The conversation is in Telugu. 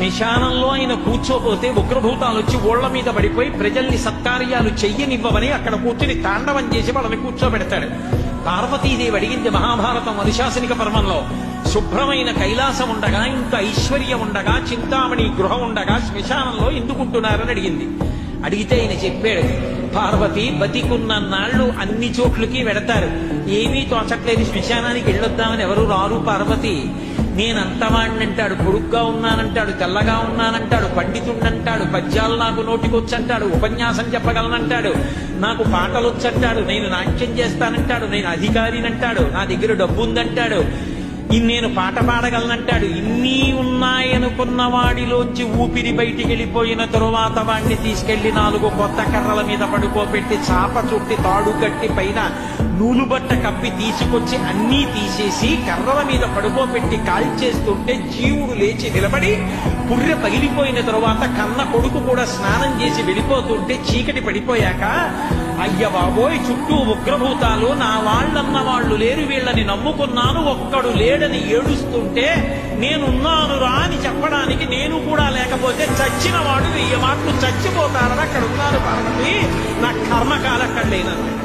శ్మశానంలో ఆయన కూర్చోపోతే ఉగ్రభూతాలు వచ్చి ఓళ్ల మీద పడిపోయి ప్రజల్ని సత్కార్యాలు చెయ్యనివ్వవని అక్కడ కూర్చుని తాండవం చేసి వాళ్ళని కూర్చోబెడతాడు. పార్వతీదేవి అడిగింది మహాభారతం అనుశాసనిక పర్వంలో, శుభ్రమైన కైలాసం ఉండగా, ఇంత ఐశ్వర్యం ఉండగా, చింతామణి గృహం ఉండగా శ్మశానంలో ఎందుకుంటున్నారని అడిగింది. అడిగితే ఆయన చెప్పాడు, పార్వతి బతికున్న నాళ్ళు అన్ని చోట్లకి వెడతారు, ఏమీ తోచట్లేదు, శ్మశానానికి వెళ్ళొద్దామని ఎవరు రారు పార్వతి. నేనంతవాణ్ణంటాడు, పొడుగ్గా ఉన్నానంటాడు, తెల్లగా ఉన్నానంటాడు, పండితుణ్ణంటాడు, పద్యాలు నాకు నోటికొచ్చంటాడు, ఉపన్యాసం చెప్పగలనంటాడు, నాకు పాటలొచ్చంటాడు, నేను నాట్యం చేస్తానంటాడు, నేను అధికారినంటాడు, నా దగ్గర డబ్బు ఉందంటాడు, నేను పాట పాడగలనంటాడు. ఇన్ని ఉన్నాయనుకున్న వాడిలోంచి ఊపిరి బయటికి వెళ్ళిపోయిన తరువాత వాడిని తీసుకెళ్లి 4 కొత్త కర్రల మీద పడుకోబెట్టి చాప చుట్టి తాడు కట్టి పైన నూలుబట్ట కప్పి తీసుకొచ్చి అన్నీ తీసేసి కర్రల మీద పడుకోబెట్టి కాల్చేస్తుంటే జీవుడు లేచి నిలబడి పుర్రె పగిలిపోయిన తరువాత కన్న కొడుకు కూడా స్నానం చేసి వెళ్ళిపోతుంటే చీకటి పడిపోయాక, అయ్య బాబోయ్ చుట్టూ ఉగ్రభూతాలు, నా వాళ్ళన్న వాళ్ళు లేరు, వీళ్ళని నమ్ముకున్నాను, ఒక్కడు లేడని ఏడుస్తుంటే నేనున్నాను రా అని చెప్పడానికి నేను కూడా లేకపోతే చచ్చిన వాడు 1000 మాటలు చచ్చిపోతారని అక్కడ ఉన్నారు పార్వతి, నా కర్మకాలక్కడ లేనన్నాడు.